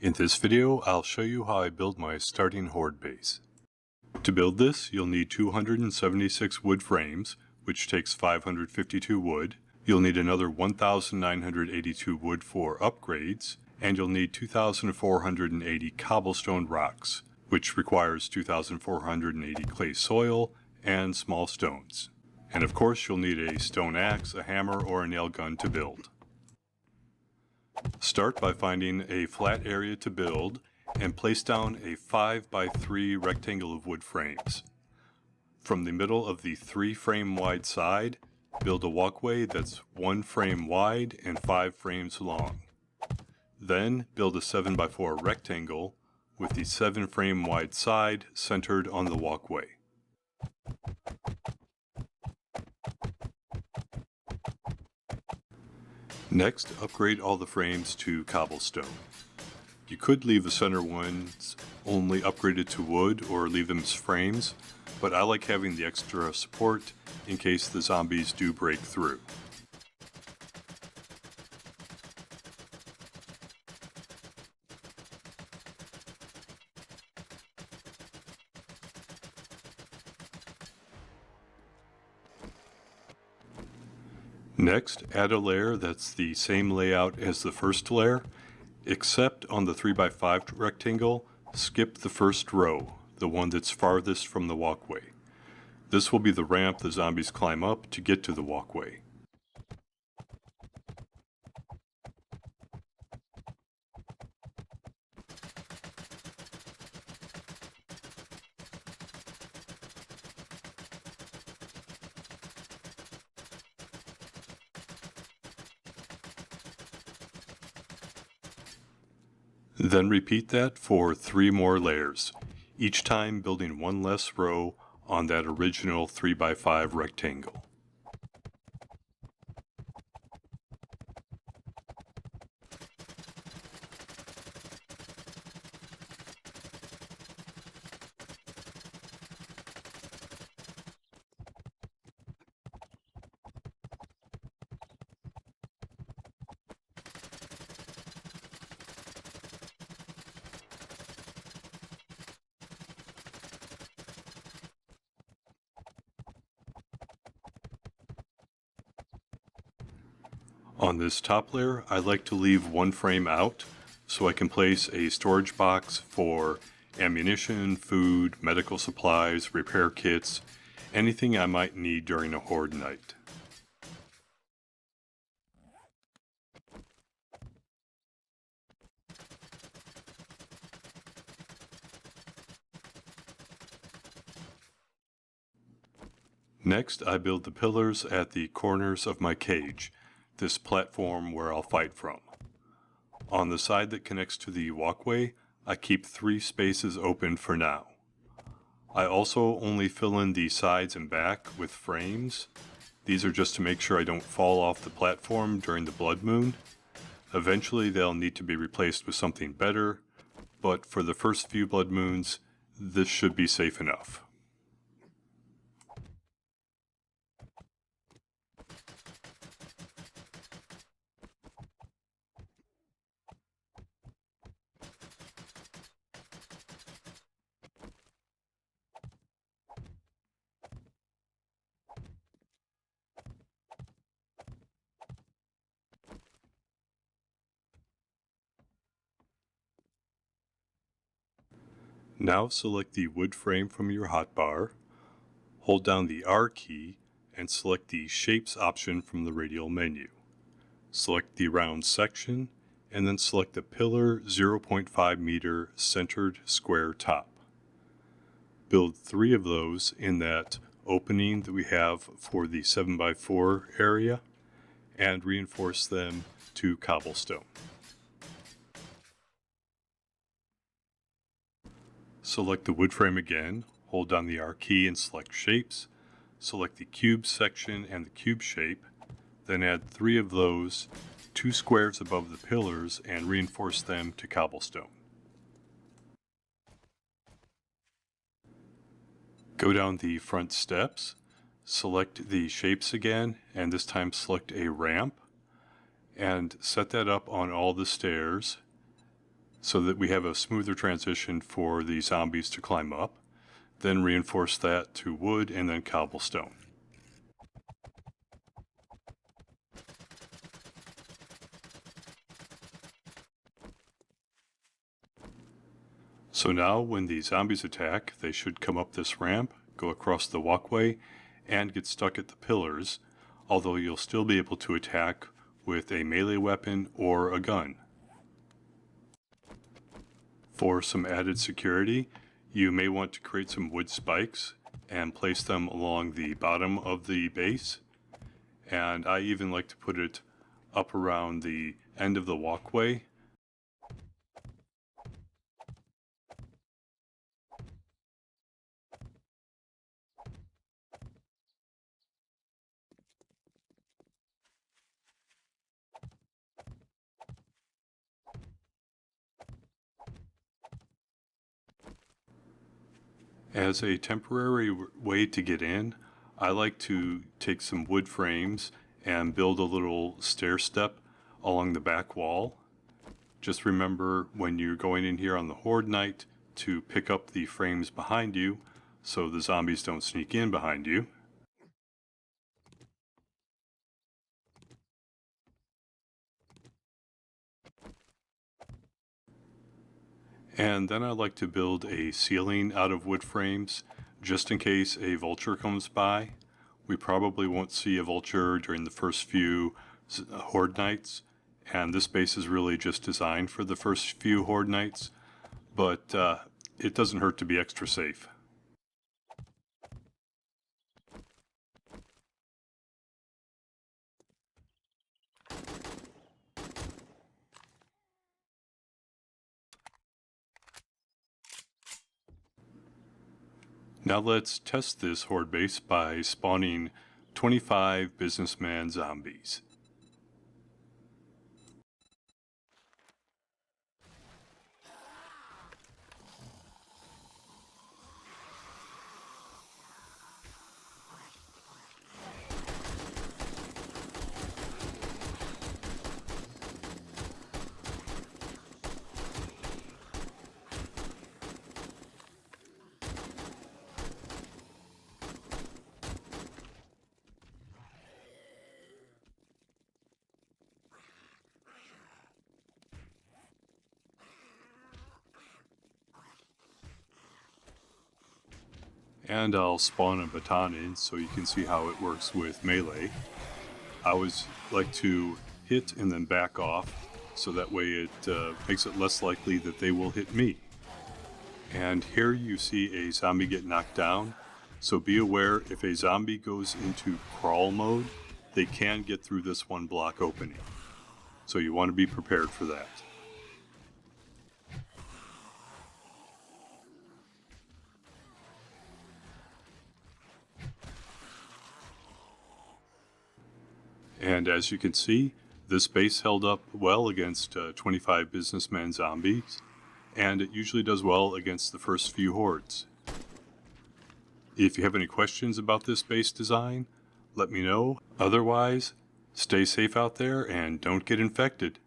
In this video, I'll show you how I build my starting horde base. To build this, you'll need 276 wood frames, which takes 552 wood. You'll need another 1,982 wood for upgrades, and you'll need 2,480 cobblestone rocks, which requires 2,480 clay soil and small stones. And of course, you'll need a stone axe, a hammer, or a nail gun to build. Start by finding a flat area to build and place down a 5x3 rectangle of wood frames. From the middle of the 3 frame wide side, build a walkway that's 1 frame wide and 5 frames long. Then build a 7x4 rectangle with the 7 frame wide side centered on the walkway. Next, upgrade all the frames to cobblestone. You could leave the center ones only upgraded to wood or leave them as frames, but I like having the extra support in case the zombies do break through. Next, add a layer that's the same layout as the first layer, except on the 3x5 rectangle, skip the first row, the one that's farthest from the walkway. This will be the ramp the zombies climb up to get to the walkway. Then repeat that for 3 more layers, each time building 1 less row on that original 3x5 rectangle. On this top layer, I like to leave 1 frame out so I can place a storage box for ammunition, food, medical supplies, repair kits, anything I might need during a horde night. Next, I build the pillars at the corners of my cage, this platform where I'll fight from. On the side that connects to the walkway, I keep 3 spaces open for now. I also only fill in the sides and back with frames. These are just to make sure I don't fall off the platform during the blood moon. Eventually they'll need to be replaced with something better, but for the first few blood moons, this should be safe enough. Now select the wood frame from your hotbar, hold down the R key, and select the Shapes option from the radial menu. Select the round section, and then select the pillar 0.5 meter centered square top. Build 3 of those in that opening that we have for the 7x4 area, and reinforce them to cobblestone. Select the wood frame again, hold down the R key and select Shapes, select the cube section and the cube shape, then add 3 of those, 2 squares above the pillars, and reinforce them to cobblestone. Go down the front steps, select the shapes again, and this time select a ramp, and set that up on all the stairs. so that we have a smoother transition for the zombies to climb up. Then reinforce that to wood and then cobblestone. So now when the zombies attack, they should come up this ramp, go across the walkway, and get stuck at the pillars, although you'll still be able to attack with a melee weapon or a gun. For some added security, you may want to create some wood spikes and place them along the bottom of the base. And I even like to put it up around the end of the walkway. As a temporary way to get in, I like to take some wood frames and build a little stair step along the back wall. Just remember when you're going in here on the Horde night to pick up the frames behind you so the zombies don't sneak in behind you. And then I like to build a ceiling out of wood frames just in case a vulture comes by. We probably won't see a vulture during the first few Horde nights, and this base is really just designed for the first few Horde nights, but it doesn't hurt to be extra safe. Now let's test this Horde base by spawning 25 businessman zombies. And I'll spawn a baton in so you can see how it works with melee. I always like to hit and then back off, so that way it makes it less likely that they will hit me. And here you see a zombie get knocked down, so be aware if a zombie goes into crawl mode, they can get through this one block opening. So you want to be prepared for that. And as you can see, this base held up well against 25 businessman zombies, and it usually does well against the first few hordes. If you have any questions about this base design, let me know. Otherwise, stay safe out there and don't get infected.